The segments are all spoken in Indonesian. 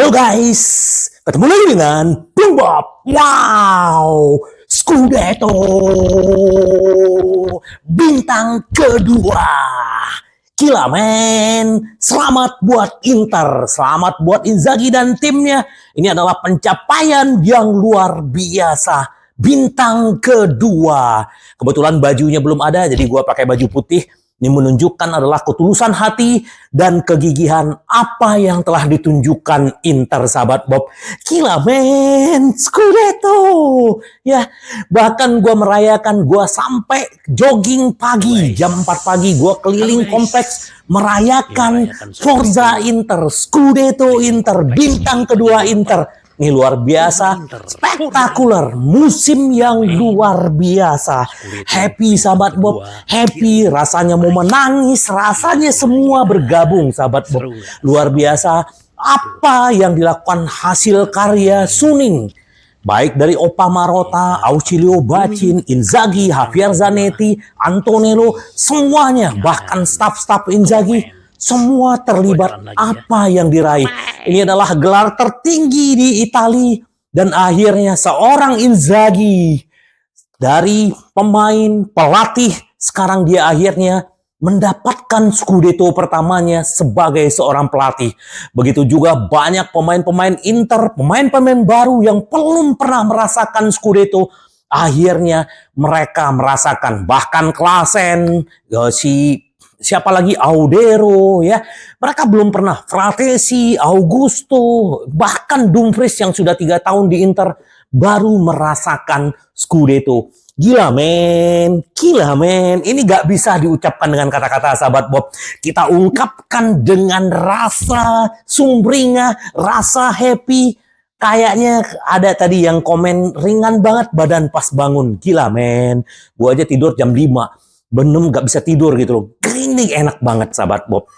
Halo guys, ketemu lagi dengan Bung Bob. Wow, Scudetto bintang kedua. Gila men, selamat buat Inter, selamat buat Inzaghi dan timnya. Ini adalah pencapaian yang luar biasa. Bintang kedua. Kebetulan bajunya belum ada, jadi gua pakai baju putih. Ini menunjukkan adalah ketulusan hati dan kegigihan apa yang telah ditunjukkan Inter, sahabat Bob. Gila men, Scudetto. Ya, bahkan gue merayakan, gue sampai jogging pagi, jam 4 pagi. Gue keliling kompleks merayakan Forza Inter, Scudetto Inter, bintang kedua Inter. Ini luar biasa, spektakuler, musim yang luar biasa. Happy sahabat Bob, happy, rasanya mau menangis, rasanya semua bergabung sahabat Bob. Luar biasa apa yang dilakukan hasil karya Suning. Baik dari Opa Marotta, Ausilio Bacin, Inzaghi, Javier Zanetti, Antonello, semuanya, bahkan staf-staf Inzaghi. Semua terlibat apa yang diraih. Ini adalah gelar tertinggi di Italia. Dan akhirnya seorang Inzaghi, dari pemain, pelatih, sekarang dia akhirnya mendapatkan Scudetto pertamanya sebagai seorang pelatih. Begitu juga banyak pemain-pemain Inter, pemain-pemain baru yang belum pernah merasakan Scudetto. Akhirnya mereka merasakan, bahkan Klaassen, siapa lagi, Audero, ya, mereka belum pernah. Fratesi, Augusto, bahkan Dumfries yang sudah 3 tahun di Inter baru merasakan Scudetto. Gila men, ini gak bisa diucapkan dengan kata-kata sahabat Bob. Kita ungkapkan dengan rasa sumringah, rasa happy. Kayaknya ada tadi yang komen ringan banget badan pas bangun. Gila men, gua aja tidur jam 5. Benem gak bisa tidur gitu loh. Ini enak banget sahabat Bob.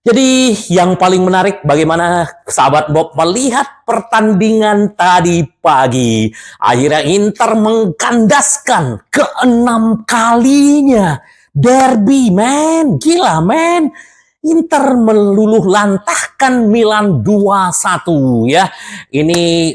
Jadi yang paling menarik bagaimana sahabat Bob melihat pertandingan tadi pagi. Akhirnya Inter mengkandaskan ke-6 kalinya derby men. Gila men. Inter meluluh lantahkan Milan 2-1 ya. Ini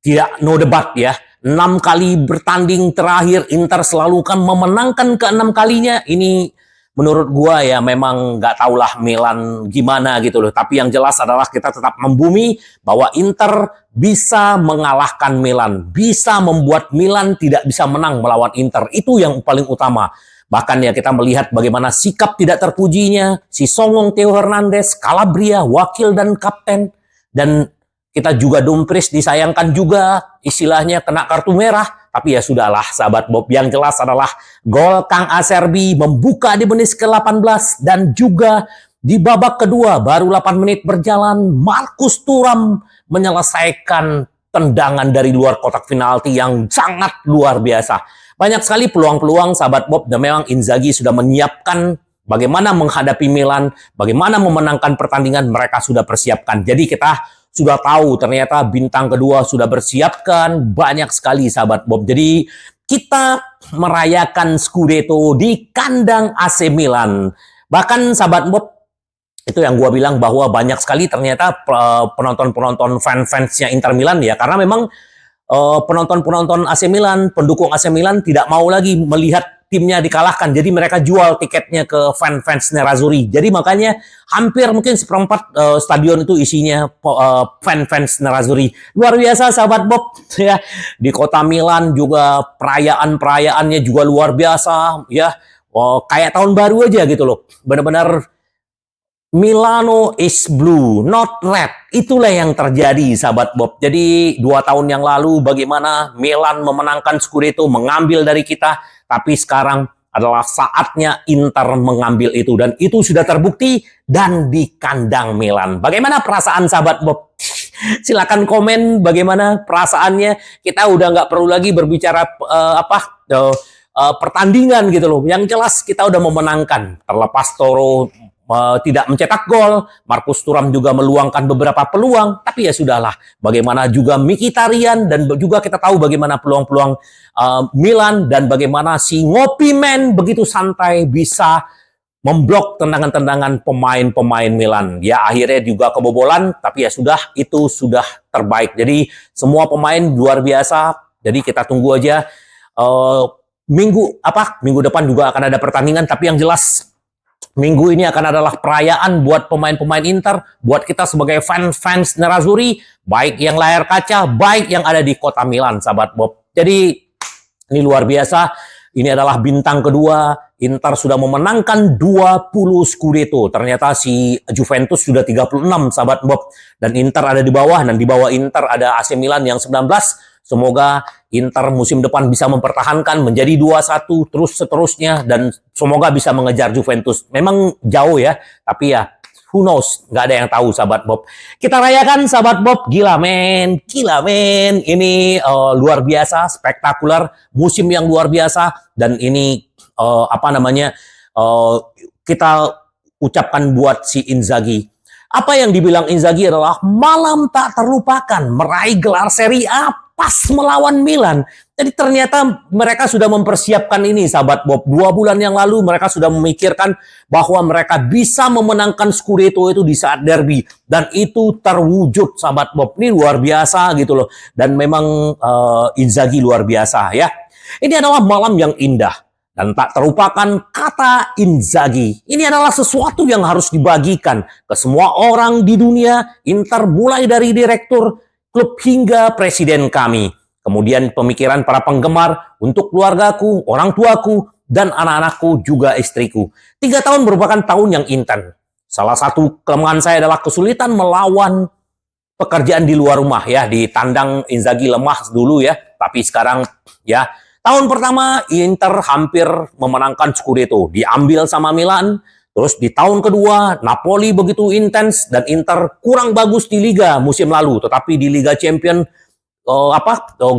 tidak no debat ya. 6 kali bertanding terakhir Inter selalu kan memenangkan ke-6 kalinya. Ini menurut gua ya memang nggak tahulah Milan gimana gitu loh. Tapi yang jelas adalah kita tetap membumi bahwa Inter bisa mengalahkan Milan. Bisa membuat Milan tidak bisa menang melawan Inter. Itu yang paling utama. Bahkan ya kita melihat bagaimana sikap tidak terpujinya si Songong, Theo Hernandez, Calabria, wakil dan kapten. Dan kita juga Dumfries disayangkan juga istilahnya kena kartu merah. Tapi ya sudahlah sahabat Bob, yang jelas adalah gol Kang Acerbi membuka di menit ke-18 dan juga di babak kedua baru 8 menit berjalan Marcus Thuram menyelesaikan tendangan dari luar kotak penalti yang sangat luar biasa. Banyak sekali peluang-peluang sahabat Bob dan memang Inzaghi sudah menyiapkan bagaimana menghadapi Milan, bagaimana memenangkan pertandingan mereka sudah persiapkan. Jadi kita sudah tahu ternyata bintang kedua sudah bersiapkan banyak sekali sahabat Bob. Jadi kita merayakan Scudetto di kandang AC Milan. Bahkan sahabat Bob, itu yang gua bilang bahwa banyak sekali ternyata penonton-penonton fans-fansnya Inter Milan ya. Karena memang penonton-penonton AC Milan, pendukung AC Milan tidak mau lagi melihat timnya dikalahkan. Jadi mereka jual tiketnya ke fans-fans Nerazzurri. Jadi makanya hampir mungkin seperempat stadion itu isinya fans-fans Nerazzurri. Luar biasa sahabat Bob ya. Di kota Milan juga perayaan-perayaannya juga luar biasa ya. Kayak tahun baru aja gitu loh. Benar-benar Milano is blue, not red. Itulah yang terjadi sahabat Bob. Jadi 2 tahun yang lalu bagaimana Milan memenangkan Scudetto, mengambil dari kita. Tapi sekarang adalah saatnya Inter mengambil itu. Dan itu sudah terbukti dan di kandang Milan. Bagaimana perasaan sahabat Bob? Silakan komen bagaimana perasaannya. Kita udah nggak perlu lagi berbicara pertandingan gitu loh. Yang jelas kita udah memenangkan. Terlepas Toro tidak mencetak gol, Marcus Thuram juga meluangkan beberapa peluang, tapi ya sudahlah. Bagaimana juga Mkhitaryan dan juga kita tahu bagaimana peluang Milan dan bagaimana si Ngopi Man begitu santai bisa memblok tendangan-tendangan pemain-pemain Milan. Ya akhirnya juga kebobolan, tapi ya sudah, itu sudah terbaik. Jadi semua pemain luar biasa. Jadi kita tunggu aja minggu depan juga akan ada pertandingan, tapi yang jelas minggu ini akan adalah perayaan buat pemain-pemain Inter, buat kita sebagai fans Nerazzurri, baik yang layar kaca, baik yang ada di kota Milan, sahabat Bob. Jadi ini luar biasa. Ini adalah bintang kedua. Inter sudah memenangkan 20 Scudetto. Ternyata si Juventus sudah 36, sahabat Bob. Dan Inter ada di bawah, dan di bawah Inter ada AC Milan yang 19. Semoga Inter musim depan bisa mempertahankan menjadi 21 terus seterusnya, dan semoga bisa mengejar Juventus. Memang jauh ya, tapi ya who knows, nggak ada yang tahu, sahabat Bob. Kita rayakan, sahabat Bob. Gila men, ini luar biasa, spektakuler, musim yang luar biasa. Dan ini kita ucapkan buat si Inzaghi. Apa yang dibilang Inzaghi adalah malam tak terlupakan, meraih gelar Serie A pas melawan Milan. Jadi ternyata mereka sudah mempersiapkan ini, sahabat Bob. 2 bulan yang lalu mereka sudah memikirkan bahwa mereka bisa memenangkan Scudetto itu di saat derby. Dan itu terwujud, sahabat Bob. Ini luar biasa gitu loh. Dan memang Inzaghi luar biasa ya. Ini adalah malam yang indah. Dan tak terlupakan kata Inzaghi. Ini adalah sesuatu yang harus dibagikan ke semua orang di dunia. Inter mulai dari direktur klub hingga presiden kami. Kemudian pemikiran para penggemar untuk keluargaku, orang tuaku, dan anak-anakku juga istriku. 3 tahun merupakan tahun yang intens. Salah satu kelemahan saya adalah kesulitan melawan pekerjaan di luar rumah ya. Di tandang Inzaghi lemah dulu ya. Tapi sekarang ya, tahun pertama Inter hampir memenangkan Scudetto. Diambil sama Milan. Terus di tahun kedua Napoli begitu intens dan Inter kurang bagus di Liga musim lalu. Tetapi di Liga Champions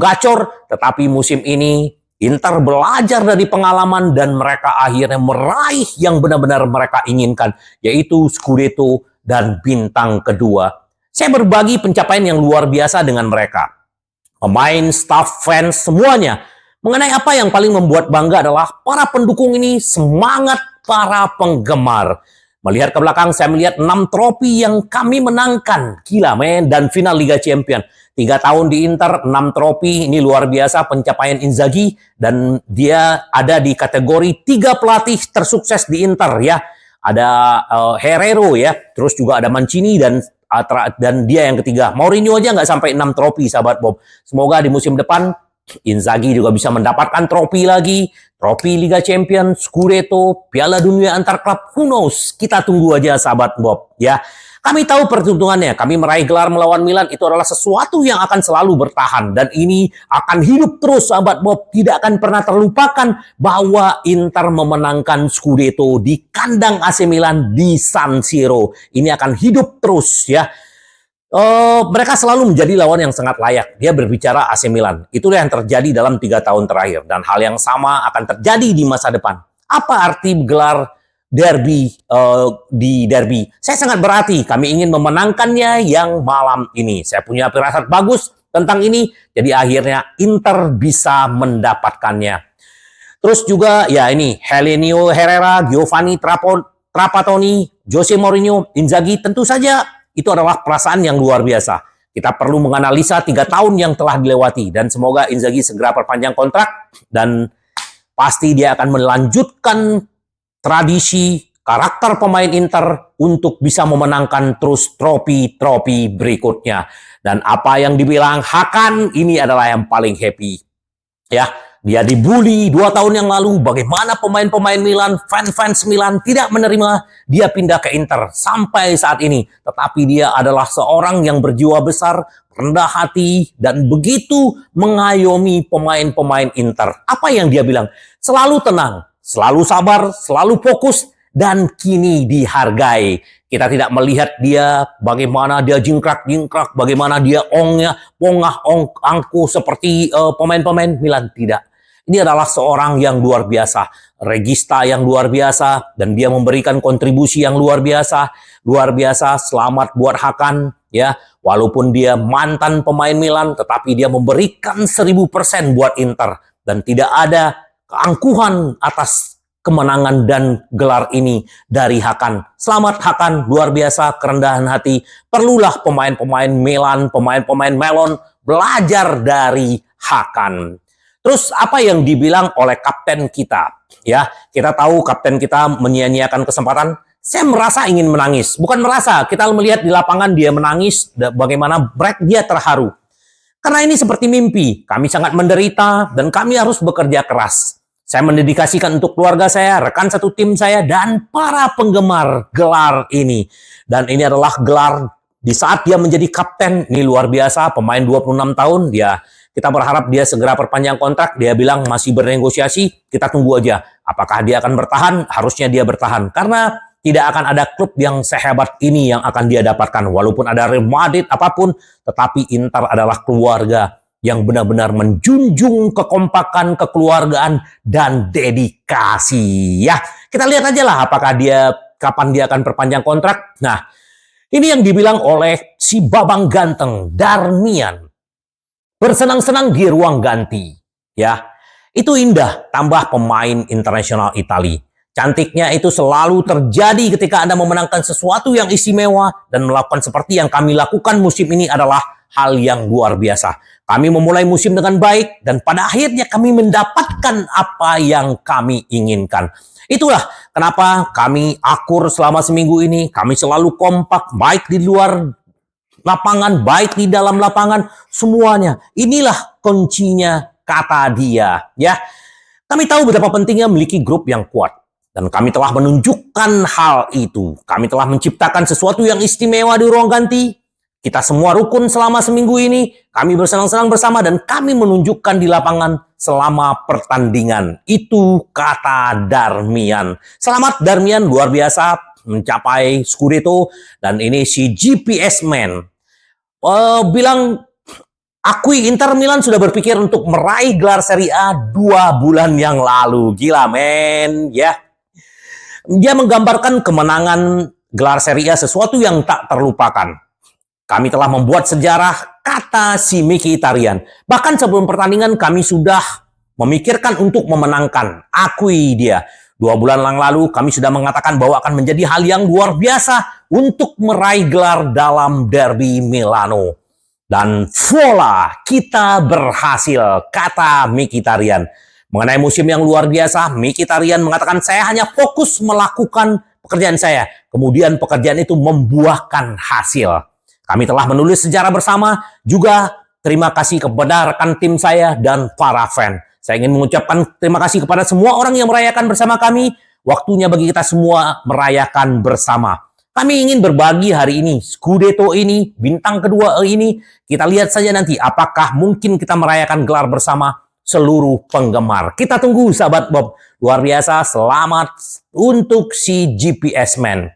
gacor. Tetapi musim ini Inter belajar dari pengalaman dan mereka akhirnya meraih yang benar-benar mereka inginkan, yaitu Scudetto dan bintang kedua. Saya berbagi pencapaian yang luar biasa dengan mereka. Pemain, staff, fans, semuanya. Mengenai apa yang paling membuat bangga adalah para pendukung ini semangat para penggemar. Melihat ke belakang, saya melihat 6 trofi yang kami menangkan. Gila men, dan final Liga Champions. 3 tahun di Inter, 6 trofi. Ini luar biasa pencapaian Inzaghi. Dan dia ada di kategori 3 pelatih tersukses di Inter ya. Ada Herrero ya. Terus juga ada Mancini dan dia yang ketiga. Mourinho aja nggak sampai 6 trofi, sahabat Bob. Semoga di musim depan Inzaghi juga bisa mendapatkan trofi lagi. Trofi Liga Champions, Scudetto, Piala Dunia antar klub, who knows? Kita tunggu aja, sahabat Bob ya. Kami tahu peruntungannya, kami meraih gelar melawan Milan itu adalah sesuatu yang akan selalu bertahan. Dan ini akan hidup terus, sahabat Bob. Tidak akan pernah terlupakan bahwa Inter memenangkan Scudetto di kandang AC Milan di San Siro. Ini akan hidup terus ya. Mereka selalu menjadi lawan yang sangat layak. Dia berbicara AC Milan. Itulah yang terjadi dalam 3 tahun terakhir. Dan hal yang sama akan terjadi di masa depan. Apa arti gelar derby di derby? Saya sangat berarti. Kami ingin memenangkannya yang malam ini. Saya punya firasat bagus tentang ini. Jadi akhirnya Inter bisa mendapatkannya. Terus juga ya ini Helenio Herrera, Giovanni Trapattoni, Jose Mourinho, Inzaghi, tentu saja itu adalah perasaan yang luar biasa. Kita perlu menganalisa 3 tahun yang telah dilewati. Dan semoga Inzaghi segera perpanjang kontrak. Dan pasti dia akan melanjutkan tradisi karakter pemain Inter untuk bisa memenangkan terus trofi-trofi berikutnya. Dan apa yang dibilang Hakan, ini adalah yang paling happy. Ya, dia dibully 2 tahun yang lalu. Bagaimana pemain-pemain Milan, fans Milan tidak menerima dia pindah ke Inter sampai saat ini. Tetapi dia adalah seorang yang berjiwa besar, rendah hati, dan begitu mengayomi pemain-pemain Inter. Apa yang dia bilang? Selalu tenang, selalu sabar, selalu fokus, dan kini dihargai. Kita tidak melihat dia bagaimana dia jingkrak-jingkrak, bagaimana dia angkuh seperti pemain-pemain Milan. Tidak. Ini adalah seorang yang luar biasa, regista yang luar biasa, dan dia memberikan kontribusi yang luar biasa. Luar biasa, selamat buat Hakan ya. Walaupun dia mantan pemain Milan, tetapi dia memberikan 1000% buat Inter, dan tidak ada keangkuhan atas kemenangan dan gelar ini dari Hakan. Selamat Hakan, luar biasa, kerendahan hati. Perlulah pemain-pemain Milan, pemain-pemain Melon belajar dari Hakan. Terus apa yang dibilang oleh kapten kita? Ya, kita tahu kapten kita menyia-nyiakan kesempatan. Saya merasa ingin menangis. Bukan merasa, kita melihat di lapangan dia menangis, bagaimana break dia terharu. Karena ini seperti mimpi. Kami sangat menderita dan kami harus bekerja keras. Saya mendedikasikan untuk keluarga saya, rekan satu tim saya, dan para penggemar gelar ini. Dan ini adalah gelar di saat dia menjadi kapten. Ini luar biasa, pemain 26 tahun. Kita berharap dia segera perpanjang kontrak. Dia bilang masih bernegosiasi, kita tunggu aja. Apakah dia akan bertahan? Harusnya dia bertahan. Karena tidak akan ada klub yang sehebat ini yang akan dia dapatkan. Walaupun ada Real Madrid apapun, tetapi Inter adalah keluarga yang benar-benar menjunjung kekompakan, kekeluargaan, dan dedikasi. Ya, kita lihat aja lah apakah kapan dia akan perpanjang kontrak. Nah, ini yang dibilang oleh si Babang Ganteng, Darmian. Bersenang-senang di ruang ganti. Ya, itu indah, tambah pemain internasional Italia. Cantiknya itu selalu terjadi ketika Anda memenangkan sesuatu yang istimewa dan melakukan seperti yang kami lakukan musim ini adalah hal yang luar biasa. Kami memulai musim dengan baik dan pada akhirnya kami mendapatkan apa yang kami inginkan. Itulah kenapa kami akur selama seminggu ini. Kami selalu kompak, baik di luar lapangan, baik di dalam lapangan, semuanya. Inilah kuncinya, kata dia. Ya, kami tahu betapa pentingnya memiliki grup yang kuat. Dan kami telah menunjukkan hal itu. Kami telah menciptakan sesuatu yang istimewa di ruang ganti. Kita semua rukun selama seminggu ini. Kami bersenang-senang bersama dan kami menunjukkan di lapangan selama pertandingan. Itu kata Darmian. Selamat Darmian, luar biasa mencapai Scudetto. Dan ini si GPS Man. Bilang, akui Inter Milan sudah berpikir untuk meraih gelar Serie A 2 bulan yang lalu. Gila men, ya. Dia menggambarkan kemenangan gelar Serie A sesuatu yang tak terlupakan. Kami telah membuat sejarah, kata si Mkhitaryan. Bahkan sebelum pertandingan kami sudah memikirkan untuk memenangkan. Akui dia. 2 bulan yang lalu kami sudah mengatakan bahwa akan menjadi hal yang luar biasa untuk meraih gelar dalam Derby Milano. Dan voila, kita berhasil, kata Mkhitaryan. Mengenai musim yang luar biasa, Mkhitaryan mengatakan, saya hanya fokus melakukan pekerjaan saya. Kemudian pekerjaan itu membuahkan hasil. Kami telah menulis sejarah bersama. Juga terima kasih kepada rekan tim saya dan para fan. Saya ingin mengucapkan terima kasih kepada semua orang yang merayakan bersama kami. Waktunya bagi kita semua merayakan bersama. Kami ingin berbagi hari ini, Scudetto ini, bintang kedua ini. Kita lihat saja nanti apakah mungkin kita merayakan gelar bersama seluruh penggemar. Kita tunggu sahabat Bob. Luar biasa, selamat untuk si GPS Man.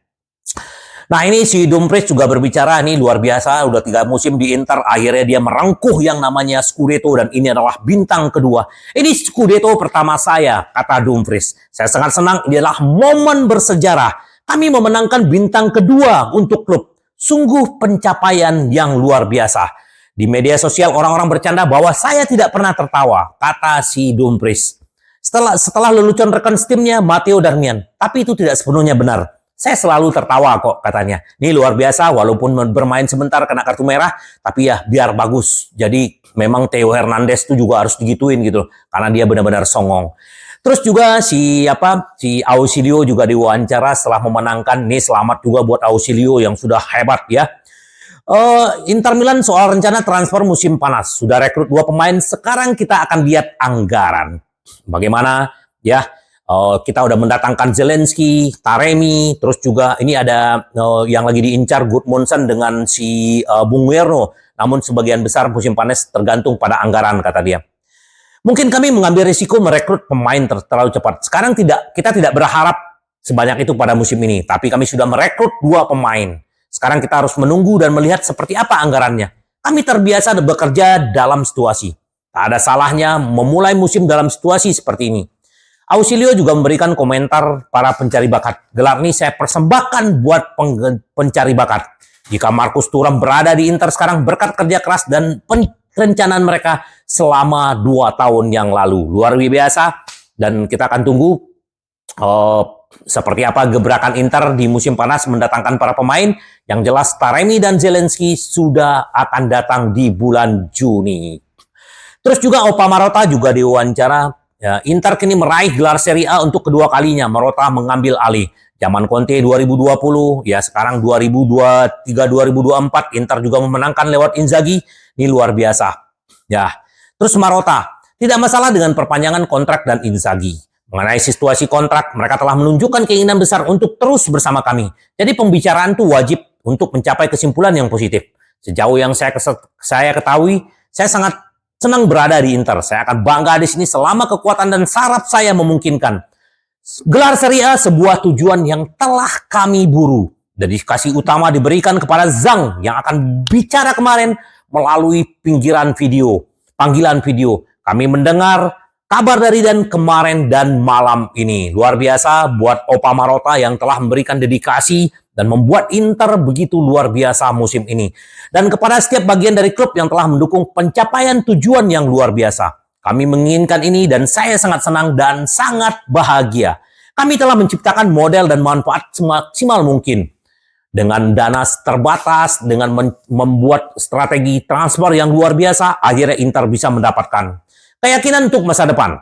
Nah ini si Dumfries juga berbicara, ini luar biasa, udah 3 musim di Inter, akhirnya dia merengkuh yang namanya Scudetto dan ini adalah bintang kedua. Ini Scudetto pertama saya, kata Dumfries. Saya sangat senang, ini adalah momen bersejarah. Kami memenangkan bintang kedua untuk klub. Sungguh pencapaian yang luar biasa. Di media sosial orang-orang bercanda bahwa saya tidak pernah tertawa, kata si Dumfries. Setelah lelucon rekan timnya Matteo Darmian, tapi itu tidak sepenuhnya benar. Saya selalu tertawa kok, katanya. Ini luar biasa, walaupun bermain sebentar kena kartu merah, tapi ya biar bagus. Jadi memang Theo Hernandez itu juga harus digituin gitu, karena dia benar-benar songong. Terus juga si Ausilio juga diwawancara setelah memenangkan. Nih selamat juga buat Ausilio yang sudah hebat ya. Inter Milan soal rencana transfer musim panas. Sudah rekrut 2 pemain, sekarang kita akan lihat anggaran. Bagaimana ya, kita udah mendatangkan Zelensky, Taremi, terus juga ini ada yang lagi diincar Gudmundsson dengan si Bung Werno. Namun sebagian besar musim panas tergantung pada anggaran, kata dia. Mungkin kami mengambil risiko merekrut pemain terlalu cepat. Sekarang kita tidak berharap sebanyak itu pada musim ini, tapi kami sudah merekrut 2 pemain. Sekarang kita harus menunggu dan melihat seperti apa anggarannya. Kami terbiasa bekerja dalam situasi. Tak ada salahnya memulai musim dalam situasi seperti ini. Ausilio juga memberikan komentar para pencari bakat. Gelar ini saya persembahkan buat pencari bakat. Jika Marcus Thuram berada di Inter sekarang berkat kerja keras dan perencanaan mereka selama 2 tahun yang lalu. Luar biasa. Dan kita akan tunggu seperti apa gebrakan Inter di musim panas mendatangkan para pemain. Yang jelas Taremi dan Zelensky sudah akan datang di bulan Juni. Terus juga Opa Marotta juga diwawancara. Ya, Inter kini meraih gelar Serie A untuk kedua kalinya. Marotta mengambil alih. Zaman Conte 2020, ya sekarang 2023-2024 Inter juga memenangkan lewat Inzaghi. Ini luar biasa. Ya. Terus Marotta, tidak masalah dengan perpanjangan kontrak dan Inzaghi. Mengenai situasi kontrak, mereka telah menunjukkan keinginan besar untuk terus bersama kami. Jadi pembicaraan itu wajib untuk mencapai kesimpulan yang positif. Sejauh yang saya ketahui, saya sangat senang berada di Inter. Saya akan bangga di sini selama kekuatan dan saraf saya memungkinkan. Gelar Serie A sebuah tujuan yang telah kami buru. Dedikasi utama diberikan kepada Zhang yang akan bicara kemarin melalui panggilan video. Kami mendengar kabar dari dan kemarin dan malam ini. Luar biasa buat Opa Marotta yang telah memberikan dedikasi dan membuat Inter begitu luar biasa musim ini. Dan kepada setiap bagian dari klub yang telah mendukung pencapaian tujuan yang luar biasa. Kami menginginkan ini dan saya sangat senang dan sangat bahagia. Kami telah menciptakan model dan manfaat semaksimal mungkin. Dengan dana terbatas, dengan membuat strategi transfer yang luar biasa, akhirnya Inter bisa mendapatkan keyakinan untuk masa depan.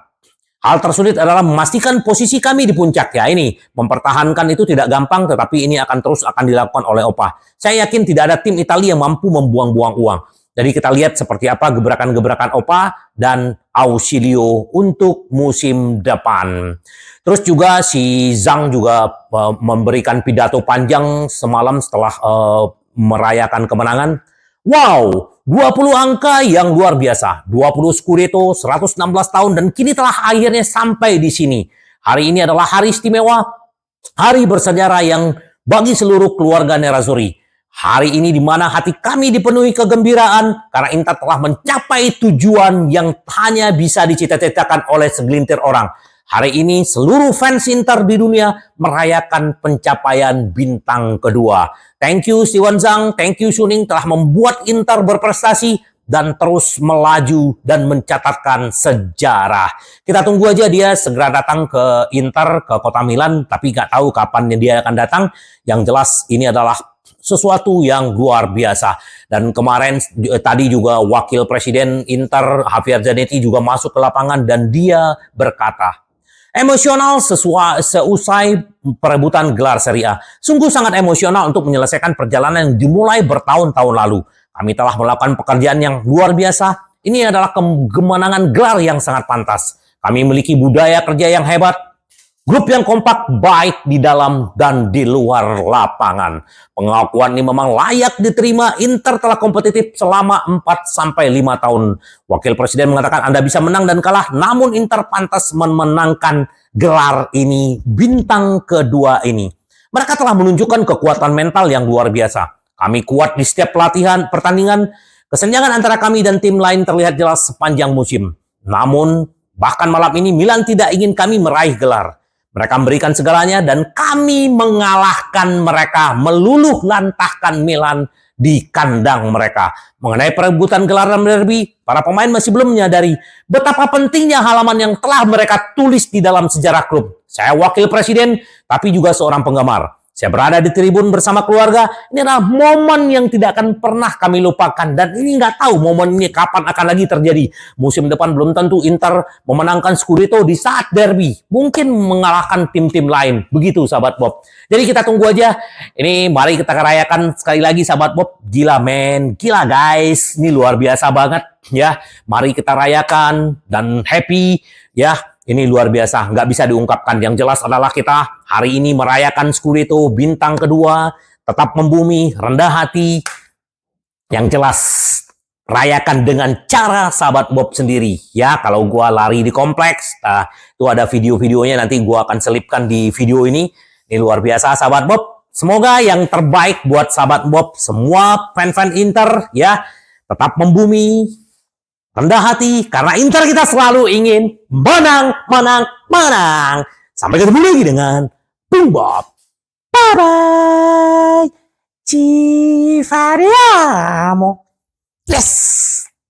Hal tersulit adalah memastikan posisi kami di puncak. Ya ini, mempertahankan itu tidak gampang, tetapi ini akan dilakukan oleh Opa. Saya yakin tidak ada tim Italia yang mampu membuang-buang uang. Jadi kita lihat seperti apa gebrakan-gebrakan Opa dan Ausilio untuk musim depan. Terus juga si Zhang juga memberikan pidato panjang semalam setelah merayakan kemenangan. Wow, 20 angka yang luar biasa. 20 Scudetto, 116 tahun, dan kini telah akhirnya sampai di sini. Hari ini adalah hari istimewa, hari bersejarah yang bagi seluruh keluarga Nerazzurri. Hari ini di mana hati kami dipenuhi kegembiraan karena Inter telah mencapai tujuan yang hanya bisa dicita-citakan oleh segelintir orang. Hari ini seluruh fans Inter di dunia merayakan pencapaian bintang kedua. Thank you Steven Zhang, thank you Suning telah membuat Inter berprestasi dan terus melaju dan mencatatkan sejarah. Kita tunggu aja dia segera datang ke Inter, ke kota Milan, tapi nggak tahu kapan dia akan datang. Yang jelas ini adalah sesuatu yang luar biasa. Dan kemarin tadi juga wakil presiden Inter Javier Zanetti juga masuk ke lapangan dan dia berkata, emosional seusai perebutan gelar Serie A. Sungguh sangat emosional untuk menyelesaikan perjalanan yang dimulai bertahun-tahun lalu. Kami telah melakukan pekerjaan yang luar biasa. Ini adalah kemenangan gelar yang sangat pantas. Kami memiliki budaya kerja yang hebat, grup yang kompak, baik di dalam dan di luar lapangan. Pengakuan ini memang layak diterima. Inter telah kompetitif selama 4-5 tahun. Wakil Presiden mengatakan Anda bisa menang dan kalah, namun Inter pantas memenangkan gelar ini, bintang kedua ini. Mereka telah menunjukkan kekuatan mental yang luar biasa. Kami kuat di setiap pertandingan. Kesenjangan antara kami dan tim lain terlihat jelas sepanjang musim. Namun, bahkan malam ini Milan tidak ingin kami meraih gelar. Mereka memberikan segalanya dan kami mengalahkan mereka, meluluh lantahkan Milan di kandang mereka. Mengenai perebutan gelar dalam derby, para pemain masih belum menyadari betapa pentingnya halaman yang telah mereka tulis di dalam sejarah klub. Saya wakil presiden, tapi juga seorang penggemar. Saya berada di tribun bersama keluarga. Ini adalah momen yang tidak akan pernah kami lupakan. Dan ini nggak tahu momen ini kapan akan lagi terjadi. Musim depan belum tentu Inter memenangkan Scudetto di saat derby. Mungkin mengalahkan tim-tim lain. Begitu sahabat Bob. Jadi kita tunggu aja. Ini mari kita rayakan sekali lagi sahabat Bob. Gila men. Gila guys. Ini luar biasa banget. Ya, mari kita rayakan dan happy. Ya, ini luar biasa, nggak bisa diungkapkan. Yang jelas adalah kita hari ini merayakan Scudetto bintang kedua, tetap membumi, rendah hati. Yang jelas, rayakan dengan cara sahabat Bob sendiri. Ya, kalau gua lari di kompleks, itu ada video-videonya, nanti gua akan selipkan di video ini. Ini luar biasa sahabat Bob. Semoga yang terbaik buat sahabat Bob, semua fan-fan Inter, ya, tetap membumi, rendah hati, karena Inter kita selalu ingin menang. Sampai ketemu lagi dengan Bung Bob. Bye-bye. Ci faremo. Yes!